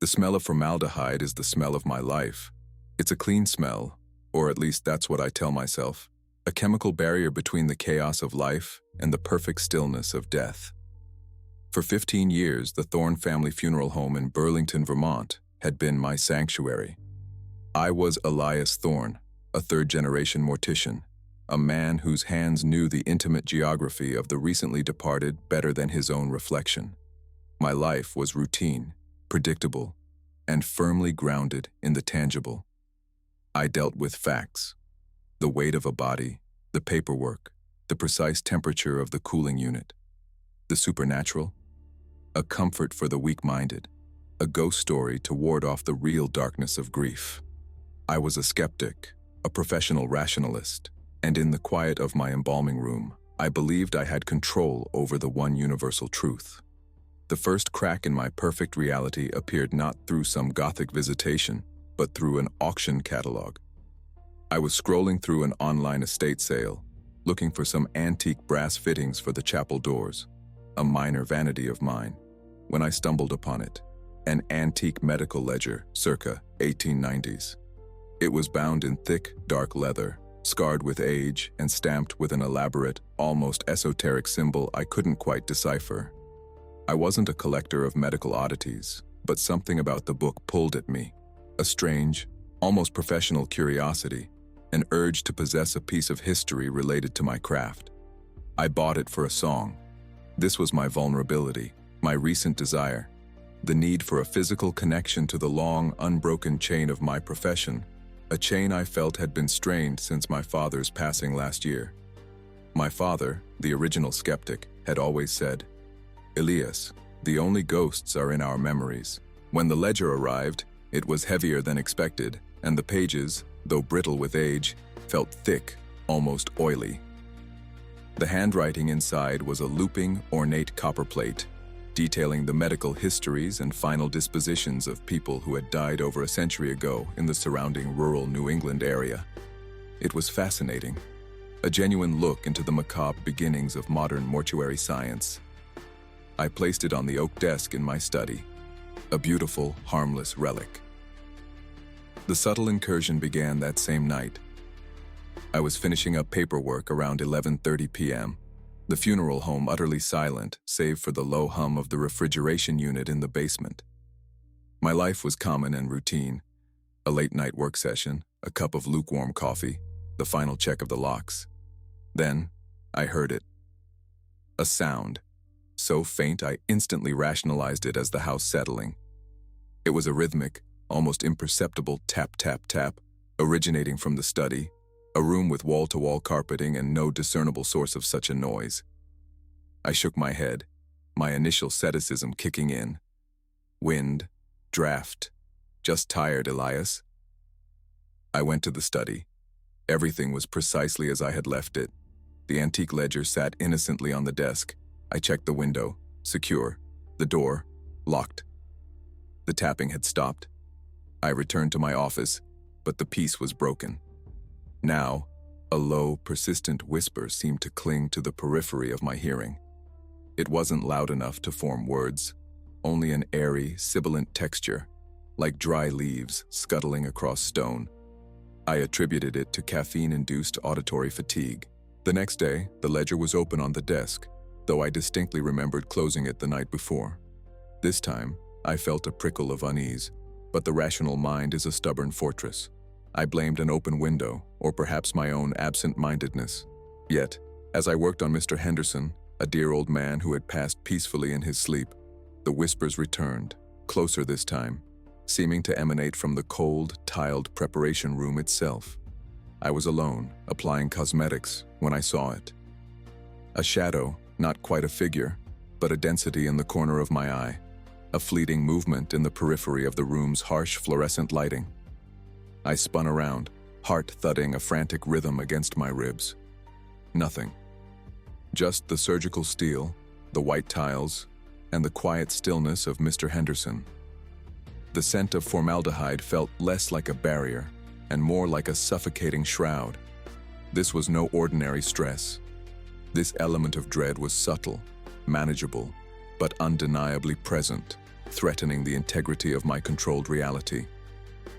The smell of formaldehyde is the smell of my life. It's a clean smell, or at least that's what I tell myself, a chemical barrier between the chaos of life and the perfect stillness of death. For 15 years, the Thorne family funeral home in Burlington, Vermont, had been my sanctuary. I was Elias Thorne, a third-generation mortician, a man whose hands knew the intimate geography of the recently departed better than his own reflection. My life was routine, predictable, and firmly grounded in the tangible. I dealt with facts, the weight of a body, the paperwork, the precise temperature of the cooling unit. The supernatural, a comfort for the weak-minded, a ghost story to ward off the real darkness of grief. I was a skeptic, a professional rationalist, and in the quiet of my embalming room, I believed I had control over the one universal truth. The first crack in my perfect reality appeared not through some Gothic visitation, but through an auction catalog. I was scrolling through an online estate sale, looking for some antique brass fittings for the chapel doors, a minor vanity of mine, when I stumbled upon it, an antique medical ledger circa 1890s. It was bound in thick, dark leather, scarred with age and stamped with an elaborate, almost esoteric symbol I couldn't quite decipher. I wasn't a collector of medical oddities, but something about the book pulled at me, a strange, almost professional curiosity, an urge to possess a piece of history related to my craft. I bought it for a song. This was my vulnerability, my recent desire, the need for a physical connection to the long, unbroken chain of my profession, a chain I felt had been strained since my father's passing last year. My father, the original skeptic, had always said, "Elias, the only ghosts are in our memories." When the ledger arrived, it was heavier than expected, and the pages, though brittle with age, felt thick, almost oily. The handwriting inside was a looping, ornate copperplate, detailing the medical histories and final dispositions of people who had died over a century ago in the surrounding rural New England area. It was fascinating, a genuine look into the macabre beginnings of modern mortuary science. I placed it on the oak desk in my study, a beautiful, harmless relic. The subtle incursion began that same night. I was finishing up paperwork around 11:30 p.m., the funeral home utterly silent save for the low hum of the refrigeration unit in the basement. My life was common and routine, a late-night work session, a cup of lukewarm coffee, the final check of the locks. Then, I heard it. A sound, so faint I instantly rationalized it as the house settling. It was a rhythmic, almost imperceptible tap-tap-tap, originating from the study, a room with wall-to-wall carpeting and no discernible source of such a noise. I shook my head, my initial asceticism kicking in. Wind, draft, just tired, Elias. I went to the study. Everything was precisely as I had left it. The antique ledger sat innocently on the desk. I checked the window, secure, the door, locked. The tapping had stopped. I returned to my office, but the peace was broken. Now, a low, persistent whisper seemed to cling to the periphery of my hearing. It wasn't loud enough to form words, only an airy, sibilant texture, like dry leaves scuttling across stone. I attributed it to caffeine-induced auditory fatigue. The next day, the ledger was open on the desk, though I distinctly remembered closing it the night before. This time, I felt a prickle of unease, but the rational mind is a stubborn fortress. I blamed an open window, or perhaps my own absent-mindedness. Yet, as I worked on Mr. Henderson, a dear old man who had passed peacefully in his sleep, the whispers returned, closer this time, seeming to emanate from the cold, tiled preparation room itself. I was alone, applying cosmetics, when I saw it. A shadow, not quite a figure, but a density in the corner of my eye, a fleeting movement in the periphery of the room's harsh fluorescent lighting. I spun around, heart thudding a frantic rhythm against my ribs. Nothing. Just the surgical steel, the white tiles, and the quiet stillness of Mr. Henderson. The scent of formaldehyde felt less like a barrier and more like a suffocating shroud. This was no ordinary stress. This element of dread was subtle, manageable, but undeniably present. threatening the integrity of my controlled reality.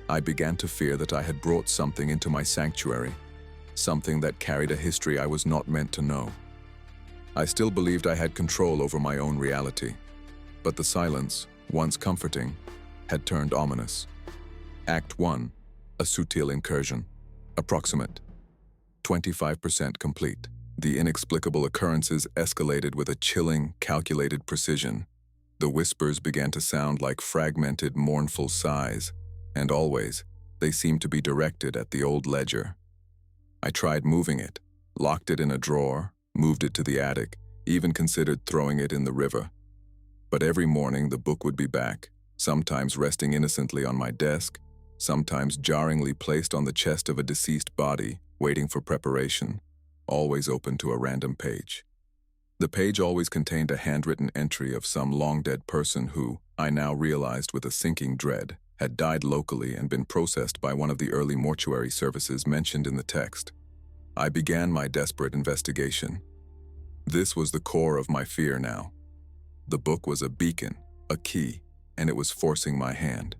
I began to fear that I had brought something into my sanctuary, something that carried a history I was not meant to know. I still believed I had control over my own reality, but the silence, once comforting, had turned ominous. Act 1. A subtle incursion. Approximate. 25% complete. The inexplicable occurrences escalated with a chilling, calculated precision. The whispers began to sound like fragmented, mournful sighs, and always, they seemed to be directed at the old ledger. I tried moving it, locked it in a drawer, moved it to the attic, even considered throwing it in the river. But every morning the book would be back, sometimes resting innocently on my desk, sometimes jarringly placed on the chest of a deceased body, waiting for preparation, always open to a random page. The page always contained a handwritten entry of some long-dead person who, I now realized with a sinking dread, had died locally and been processed by one of the early mortuary services mentioned in the text. I began my desperate investigation. This was the core of my fear now. The book was a beacon, a key, and it was forcing my hand.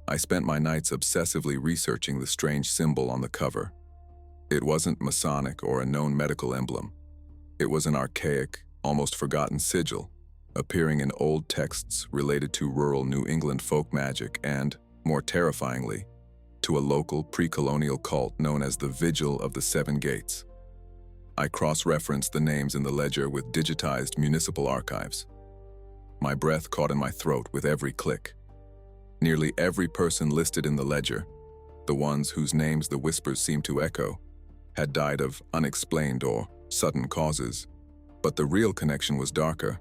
I spent my nights obsessively researching the strange symbol on the cover. It wasn't Masonic or a known medical emblem. It was an archaic, almost forgotten sigil, appearing in old texts related to rural New England folk magic and, more terrifyingly, to a local pre-colonial cult known as the Vigil of the Seven Gates. I cross-referenced the names in the ledger with digitized municipal archives. My breath caught in my throat with every click. Nearly every person listed in the ledger, the ones whose names the whispers seemed to echo, had died of unexplained or sudden causes. But the real connection was darker.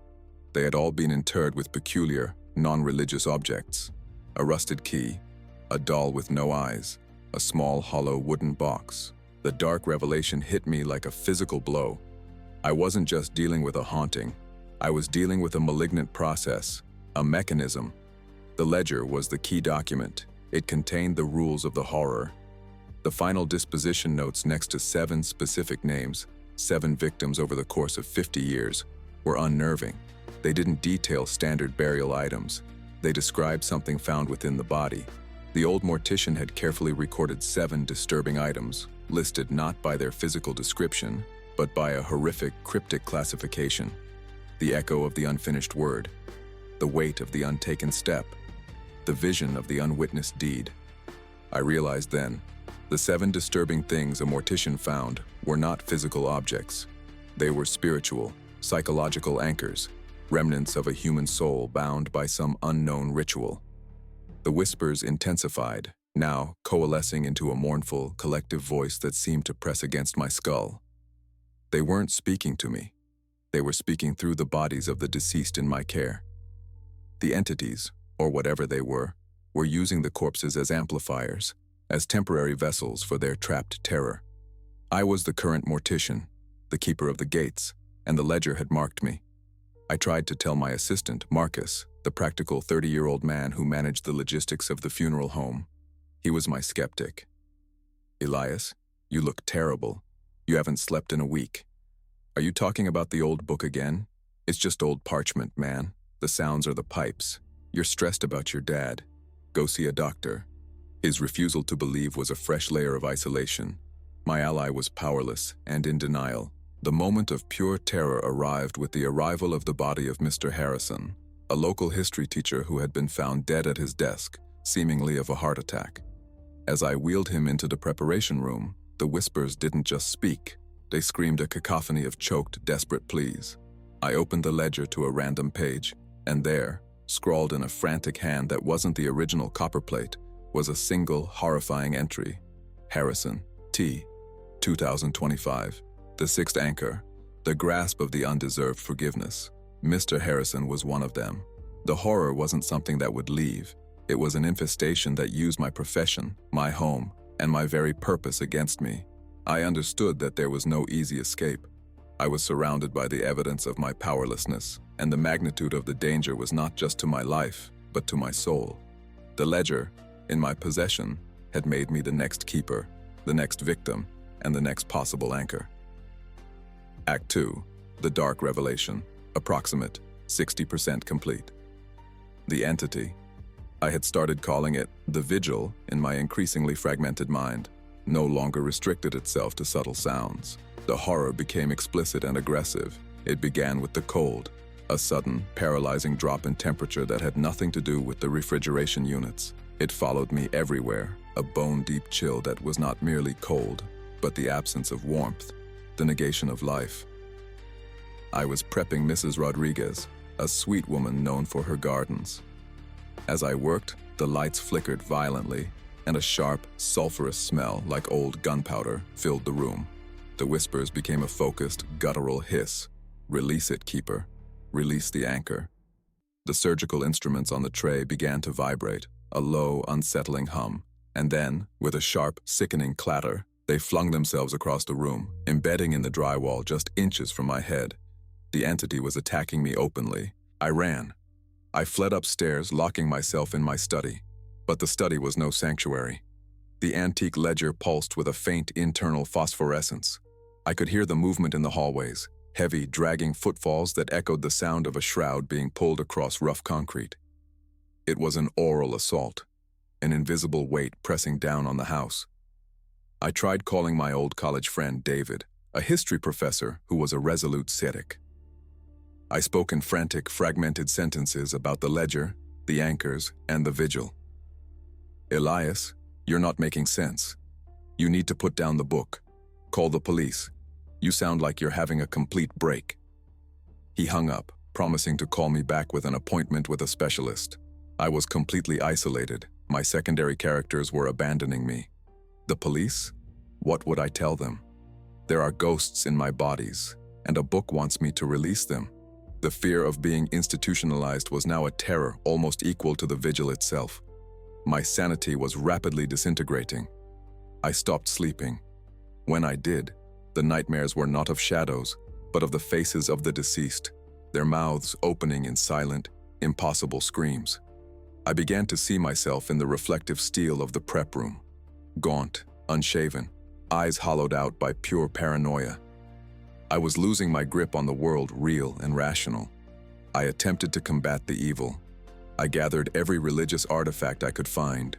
They had all been interred with peculiar, non-religious objects. A rusted key, a doll with no eyes, a small hollow wooden box. The dark revelation hit me like a physical blow. I wasn't just dealing with a haunting. I was dealing with a malignant process, a mechanism. The ledger was the key document. It contained the rules of the horror. The final disposition notes next to 7 specific names, 7 victims over the course of 50 years, were unnerving. They didn't detail standard burial items. They described something found within the body. The old mortician had carefully recorded 7 disturbing items, listed not by their physical description, but by a horrific, cryptic classification. The echo of the unfinished word, the weight of the untaken step, the vision of the unwitnessed deed. I realized then, the 7 disturbing things a mortician found were not physical objects. They were spiritual, psychological anchors, remnants of a human soul bound by some unknown ritual. The whispers intensified, now coalescing into a mournful, collective voice that seemed to press against my skull. They weren't speaking to me. They were speaking through the bodies of the deceased in my care. The entities, or whatever they were using the corpses as amplifiers, as temporary vessels for their trapped terror. I was the current mortician, the keeper of the gates, and the ledger had marked me. I tried to tell my assistant, Marcus, the practical 30-year-old man who managed the logistics of the funeral home. He was my skeptic. Elias, you look terrible. You haven't slept in a week. Are you talking about the old book again? It's just old parchment, man. The sounds are the pipes. You're stressed about your dad. Go see a doctor. His refusal to believe was a fresh layer of isolation. My ally was powerless and in denial. The moment of pure terror arrived with the arrival of the body of Mr. Harrison, a local history teacher who had been found dead at his desk, seemingly of a heart attack. As I wheeled him into the preparation room, the whispers didn't just speak. They screamed a cacophony of choked, desperate pleas. I opened the ledger to a random page, and there, scrawled in a frantic hand that wasn't the original copperplate, was a single, horrifying entry. Harrison, T. 2025. The sixth anchor. The grasp of the undeserved forgiveness. Mr. Harrison was one of them. The horror wasn't something that would leave. It was an infestation that used my profession, my home, and my very purpose against me. I understood that there was no easy escape. I was surrounded by the evidence of my powerlessness, and the magnitude of the danger was not just to my life, but to my soul. The ledger, in my possession, had made me the next keeper, the next victim, and the next possible anchor. Act 2. The Dark Revelation. Approximate. 60% complete. The entity. I had started calling it the vigil in my increasingly fragmented mind, no longer restricted itself to subtle sounds. The horror became explicit and aggressive. It began with the cold, a sudden, paralyzing drop in temperature that had nothing to do with the refrigeration units. It followed me everywhere, a bone-deep chill that was not merely cold, but the absence of warmth, the negation of life. I was prepping Mrs. Rodriguez, a sweet woman known for her gardens. As I worked, the lights flickered violently, and a sharp, sulfurous smell like old gunpowder filled the room. The whispers became a focused, guttural hiss. "Release it, keeper. Release the anchor." The surgical instruments on the tray began to vibrate, a low, unsettling hum, and then, with a sharp, sickening clatter, they flung themselves across the room, embedding in the drywall just inches from my head. The entity was attacking me openly. I ran. I fled upstairs, locking myself in my study. But the study was no sanctuary. The antique ledger pulsed with a faint internal phosphorescence. I could hear the movement in the hallways, heavy, dragging footfalls that echoed the sound of a shroud being pulled across rough concrete. It was an oral assault, an invisible weight pressing down on the house. I tried calling my old college friend David, a history professor who was a resolute ascetic. I spoke in frantic, fragmented sentences about the ledger, the anchors, and the vigil. "Elias, you're not making sense. You need to put down the book. Call the police. You sound like you're having a complete break." He hung up, promising to call me back with an appointment with a specialist. I was completely isolated. My secondary characters were abandoning me. The police? What would I tell them? There are ghosts in my bodies, and a book wants me to release them. The fear of being institutionalized was now a terror almost equal to the vigil itself. My sanity was rapidly disintegrating. I stopped sleeping. When I did, the nightmares were not of shadows, but of the faces of the deceased, their mouths opening in silent, impossible screams. I began to see myself in the reflective steel of the prep room, gaunt, unshaven, eyes hollowed out by pure paranoia. I was losing my grip on the world, real and rational. I attempted to combat the evil. I gathered every religious artifact I could find: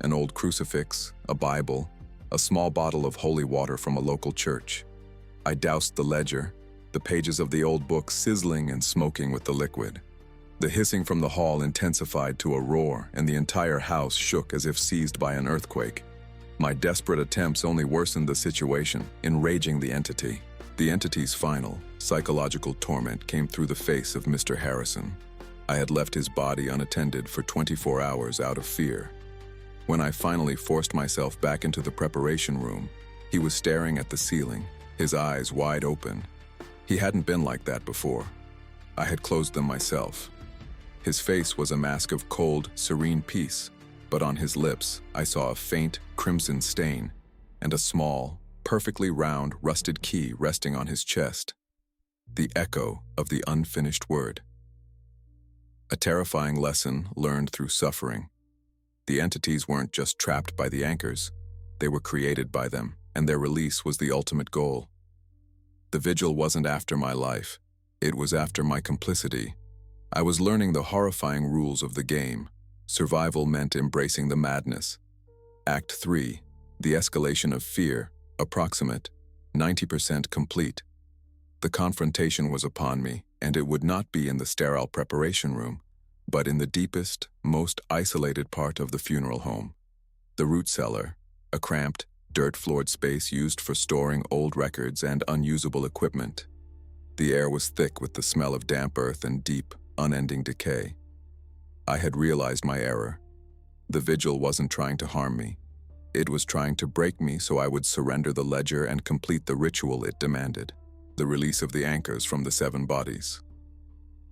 an old crucifix, a Bible, a small bottle of holy water from a local church. I doused the ledger, the pages of the old book sizzling and smoking with the liquid. The hissing from the hall intensified to a roar, and the entire house shook as if seized by an earthquake. My desperate attempts only worsened the situation, enraging the entity. The entity's final, psychological torment came through the face of Mr. Harrison. I had left his body unattended for 24 hours out of fear. When I finally forced myself back into the preparation room, he was staring at the ceiling, his eyes wide open. He hadn't been like that before. I had closed them myself. His face was a mask of cold, serene peace, but on his lips I saw a faint, crimson stain and a small, perfectly round, rusted key resting on his chest. The echo of the unfinished word. A terrifying lesson learned through suffering. The entities weren't just trapped by the anchors, they were created by them, and their release was the ultimate goal. The vigil wasn't after my life, it was after my complicity. I was learning the horrifying rules of the game. Survival meant embracing the madness. Act 3, the escalation of fear, approximate, 90% complete. The confrontation was upon me, and it would not be in the sterile preparation room, but in the deepest, most isolated part of the funeral home. The root cellar, a cramped, dirt-floored space used for storing old records and unusable equipment. The air was thick with the smell of damp earth and deep, unending decay. I had realized my error. The vigil wasn't trying to harm me. It was trying to break me so I would surrender the ledger and complete the ritual it demanded, the release of the anchors from the 7 bodies.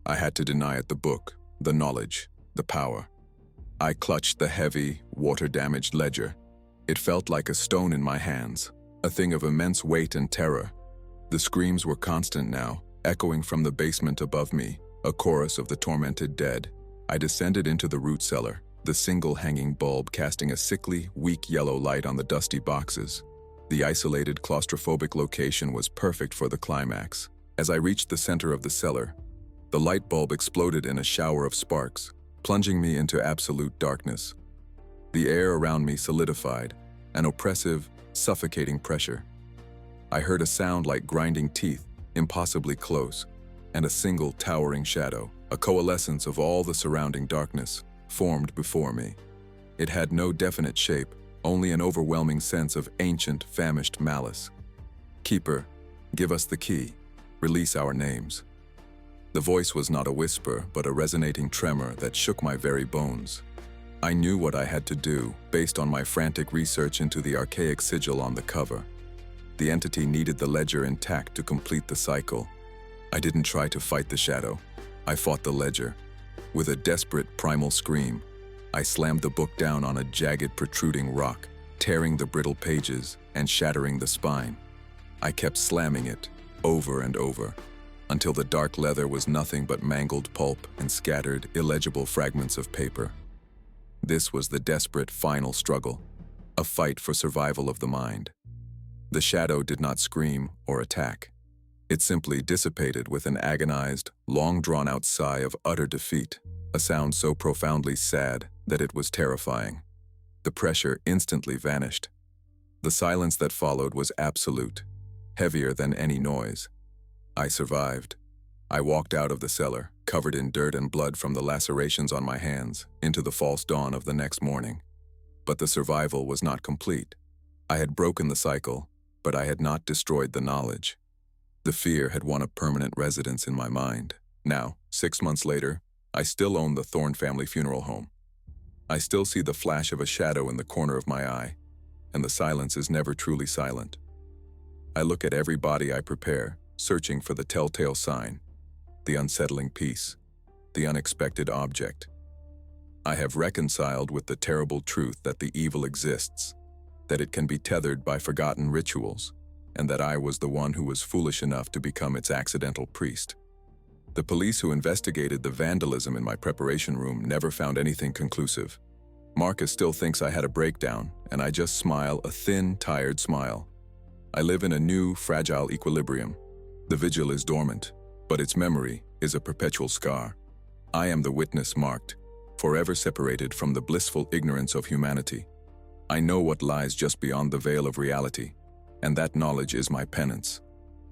I had to deny it the book, the knowledge, the power. I clutched the heavy, water-damaged ledger. It felt like a stone in my hands, a thing of immense weight and terror. The screams were constant now, echoing from the basement above me, a chorus of the tormented dead. I descended into the root cellar, the single hanging bulb casting a sickly, weak yellow light on the dusty boxes. The isolated, claustrophobic location was perfect for the climax. As I reached the center of the cellar, the light bulb exploded in a shower of sparks. plunging me into absolute darkness. The air around me solidified, an oppressive, suffocating pressure. I heard a sound like grinding teeth, impossibly close, and a single towering shadow, a coalescence of all the surrounding darkness, formed before me. It had no definite shape, only an overwhelming sense of ancient, famished malice. "Keeper, give us the key. Release our names." The voice was not a whisper, but a resonating tremor that shook my very bones. I knew what I had to do, based on my frantic research into the archaic sigil on the cover. The entity needed the ledger intact to complete the cycle. I didn't try to fight the shadow. I fought the ledger. With a desperate primal scream, I slammed the book down on a jagged, protruding rock, tearing the brittle pages and shattering the spine. I kept slamming it, over and over, until the dark leather was nothing but mangled pulp and scattered, illegible fragments of paper. This was the desperate final struggle, a fight for survival of the mind. The shadow did not scream or attack. It simply dissipated with an agonized, long-drawn-out sigh of utter defeat, a sound so profoundly sad that it was terrifying. The pressure instantly vanished. The silence that followed was absolute, heavier than any noise. I survived. I walked out of the cellar, covered in dirt and blood from the lacerations on my hands, into the false dawn of the next morning. But the survival was not complete. I had broken the cycle, but I had not destroyed the knowledge. The fear had won a permanent residence in my mind. Now, 6 months later, I still own the Thorne family funeral home. I still see the flash of a shadow in the corner of my eye, and the silence is never truly silent. I look at every body I prepare, searching for the telltale sign, the unsettling piece, the unexpected object. I have reconciled with the terrible truth that the evil exists, that it can be tethered by forgotten rituals, and that I was the one who was foolish enough to become its accidental priest. The police who investigated the vandalism in my preparation room never found anything conclusive. Marcus still thinks I had a breakdown, and I just smile a thin, tired smile. I live in a new, fragile equilibrium. The vigil is dormant, but its memory is a perpetual scar. I am the witness marked, forever separated from the blissful ignorance of humanity. I know what lies just beyond the veil of reality, and that knowledge is my penance.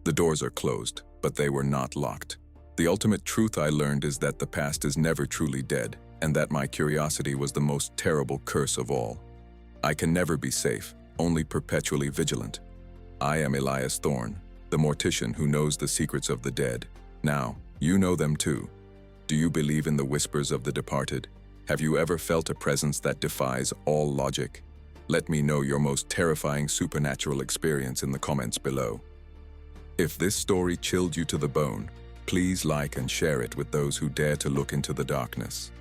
The doors are closed, but they were not locked. The ultimate truth I learned is that the past is never truly dead, and that my curiosity was the most terrible curse of all. I can never be safe, only perpetually vigilant. I am Elias Thorne, the mortician who knows the secrets of the dead. Now, you know them too. Do you believe in the whispers of the departed? Have you ever felt a presence that defies all logic? Let me know your most terrifying supernatural experience in the comments below. If this story chilled you to the bone, please like and share it with those who dare to look into the darkness.